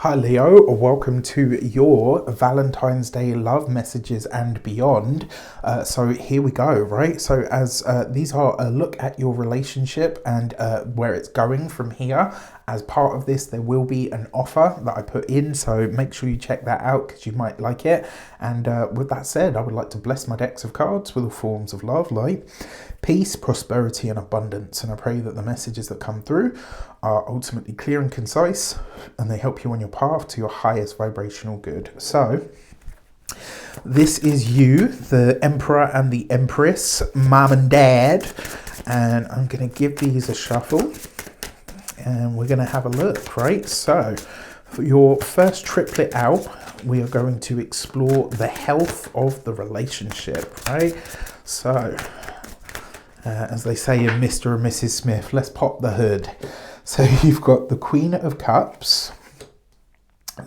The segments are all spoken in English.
Hi Leo, welcome to your Valentine's Day love messages and beyond. So here we go, right? So as these are a look at your relationship and where it's going from here. As part of this, there will be an offer that I put in, so make sure you check that out because you might like it. And with that said, I would like to bless my decks of cards with all forms of love, light, peace, prosperity, and abundance. And I pray that the messages that come through are ultimately clear and concise, and they help you on your path to your highest vibrational good. So, this is you, the Emperor and the Empress, Mom and Dad, and I'm going to give these a shuffle, and we're going to have a look, right? So, for your first triplet out, we are going to explore the health of the relationship, right? So, as they say in Mr. and Mrs. Smith, let's pop the hood. So you've got the Queen of Cups,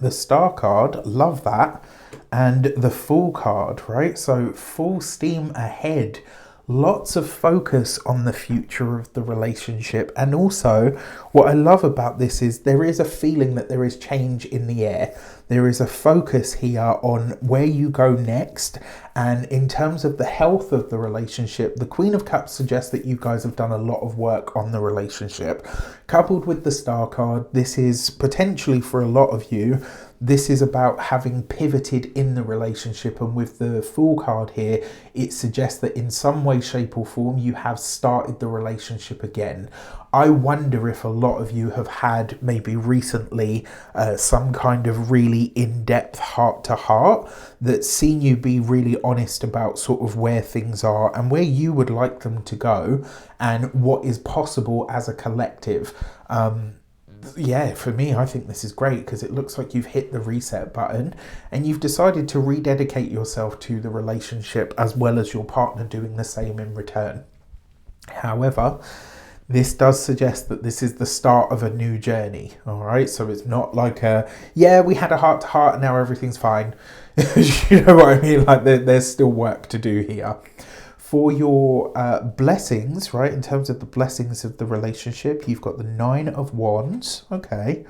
the Star card, love that, and the Fool card, right? So full steam ahead. Lots of focus on the future of the relationship. And also, what I love about this is there is a feeling that there is change in the air. There is a focus here on where you go next. And in terms of the health of the relationship, the Queen of Cups suggests that you guys have done a lot of work on the relationship. Coupled with the Star card, this is potentially for a lot of you, this is about having pivoted in the relationship, and with the Fool card here, it suggests that in some way, shape or form, you have started the relationship again. I wonder if a lot of you have had maybe recently some kind of really in-depth heart-to-heart that's seen you be really honest about sort of where things are and where you would like them to go and what is possible as a collective. Yeah, for me, I think this is great because it looks like you've hit the reset button and you've decided to rededicate yourself to the relationship as well as your partner doing the same in return. However, this does suggest that this is the start of a new journey, all right? So it's not like we had a heart-to-heart and now everything's fine. You know what I mean? Like there's still work to do here. For your blessings, right, in terms of the blessings of the relationship, you've got the 9 of Wands, okay,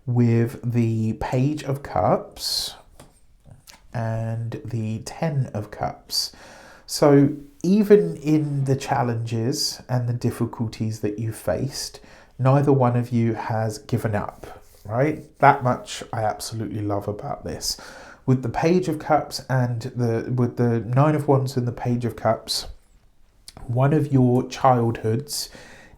with the Page of Cups and the 10 of Cups. So even in the challenges and the difficulties that you faced, neither one of you has given up, right? That much I absolutely love about this. With the Page of Cups and with the 9 of Wands and the Page of Cups, one of your childhoods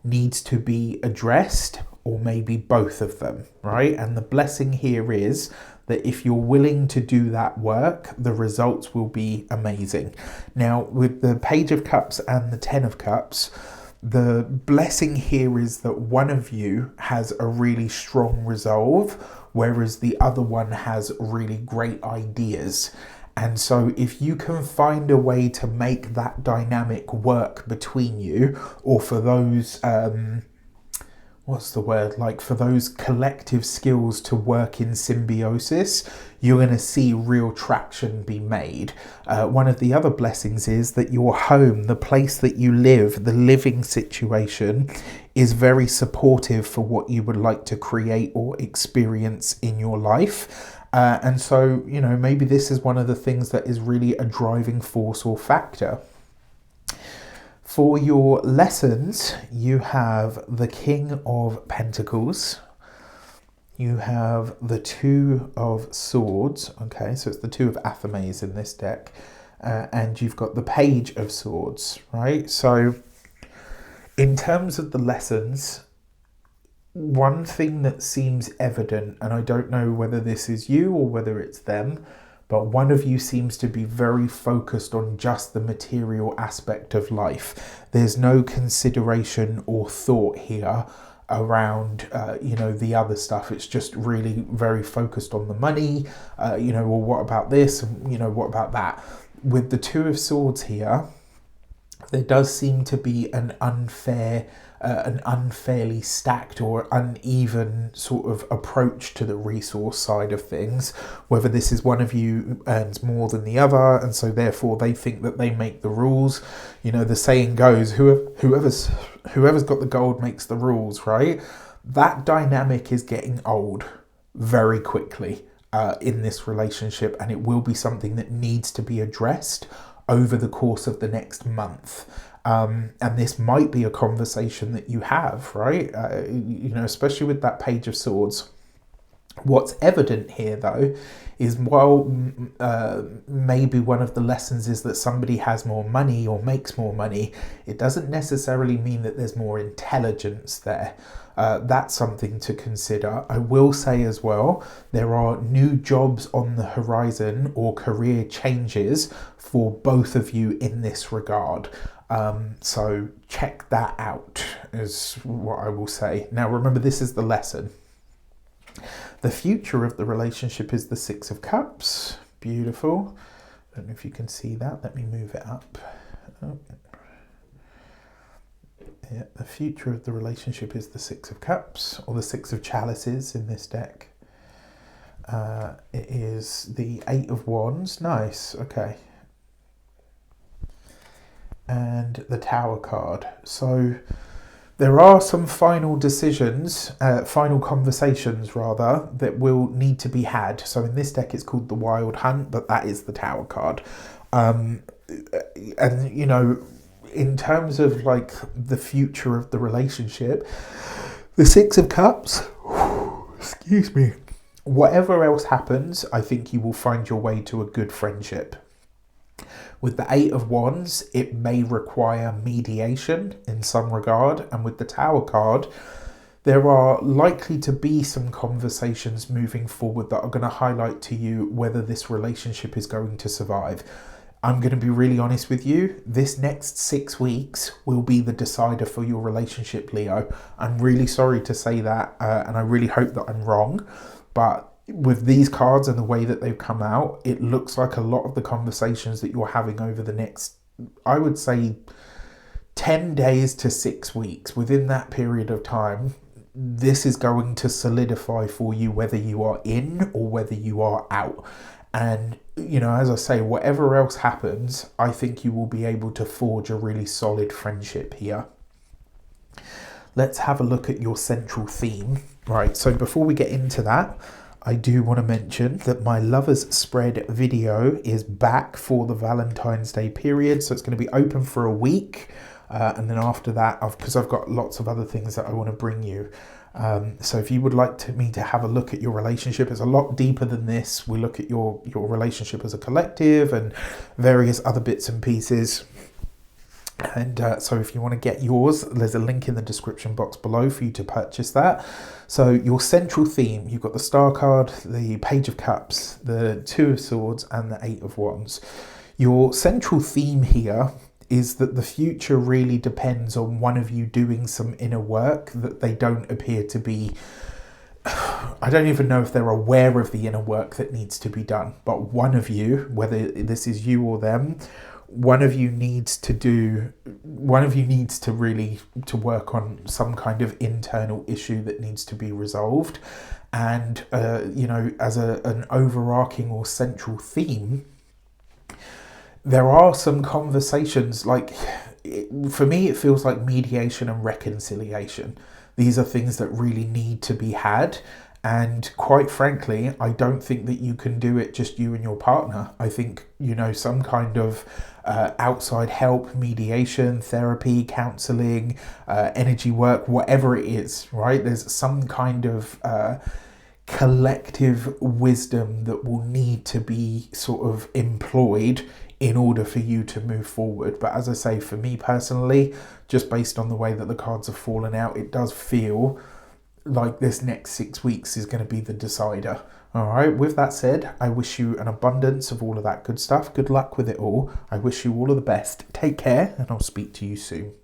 needs to be addressed, or maybe both of them, right? And the blessing here is that if you're willing to do that work, the results will be amazing. Now, with the Page of Cups and the 10 of Cups, the blessing here is that one of you has a really strong resolve, whereas the other one has really great ideas. And so if you can find a way to make that dynamic work between you, or for those, for those collective skills to work in symbiosis, you're going to see real traction be made. One of the other blessings is that your home, the place that you live, the living situation, is very supportive for what you would like to create or experience in your life. And so, you know, maybe this is one of the things that is really a driving force or factor. For your lessons, you have the King of Pentacles. You have the 2 of Swords. Okay, so it's the 2 of Athames in this deck. And you've got the Page of Swords, right? So in terms of the lessons, one thing that seems evident, and I don't know whether this is you or whether it's them, but one of you seems to be very focused on just the material aspect of life. There's no consideration or thought here around, the other stuff. It's just really very focused on the money, well, what about this? And, what about that? With the 2 of Swords here, there does seem to be an unfairly stacked or uneven sort of approach to the resource side of things, whether this is one of you earns more than the other and so therefore they think that they make the rules. The saying goes, whoever's got the gold makes the rules, right? That dynamic is getting old. very quickly in this relationship, and it will be something that needs to be addressed over the course of the next month. And this might be a conversation that you have, right? Especially with that Page of Swords. What's evident here, though, is while maybe one of the lessons is that somebody has more money or makes more money, it doesn't necessarily mean that there's more intelligence there. That's something to consider. I will say as well, there are new jobs on the horizon or career changes for both of you in this regard. So check that out is what I will say. Now remember, this is the lesson. The future of the relationship is the Six of Cups. Beautiful. I don't know if you can see that. Let me move it up. Oh. Yeah, the future of the relationship is the Six of Cups, or the Six of Chalices in this deck. It is the Eight of Wands. Nice. Okay. And the Tower card. So there are some final decisions, final conversations rather, that will need to be had. So in this deck it's called the Wild Hunt, but that is the Tower card. And in terms of like the future of the relationship, the Six of Cups, excuse me, whatever else happens, I think you will find your way to a good friendship. With the Eight of Wands, it may require mediation in some regard. And with the Tower card, there are likely to be some conversations moving forward that are going to highlight to you whether this relationship is going to survive. I'm going to be really honest with you. This next 6 weeks will be the decider for your relationship, Leo. I'm really sorry to say that, and I really hope that I'm wrong. But with these cards and the way that they've come out, it looks like a lot of the conversations that you're having over the next, I would say, 10 days to 6 weeks, within that period of time, this is going to solidify for you whether you are in or whether you are out. And, as I say, whatever else happens, I think you will be able to forge a really solid friendship here. Let's have a look at your central theme. Right, so before we get into that, I do want to mention that my Lovers Spread video is back for the Valentine's Day period. So it's going to be open for a week. And then after that, because I've got lots of other things that I want to bring you. So if you would like me to have a look at your relationship, it's a lot deeper than this. We look at your relationship as a collective and various other bits and pieces. And so if you want to get yours, there's a link in the description box below for you to purchase that. So your central theme, you've got the Star card, the Page of Cups, the Two of Swords, and the Eight of Wands. Your central theme here is that the future really depends on one of you doing some inner work that they don't appear to be. I don't even know if they're aware of the inner work that needs to be done, but one of you, whether this is you or them, one of you needs to really work on some kind of internal issue that needs to be resolved. And as an overarching or central theme, there are some conversations, for me it feels like mediation and reconciliation. These are things that really need to be had. And quite frankly, I don't think that you can do it just you and your partner. I think, some kind of outside help, mediation, therapy, counselling, energy work, whatever it is, right? There's some kind of collective wisdom that will need to be sort of employed in order for you to move forward. But as I say, for me personally, just based on the way that the cards have fallen out, it does feel like this next 6 weeks is going to be the decider. All right, with that said, I wish you an abundance of all of that good stuff. Good luck with it all. I wish you all of the best. Take care, and I'll speak to you soon.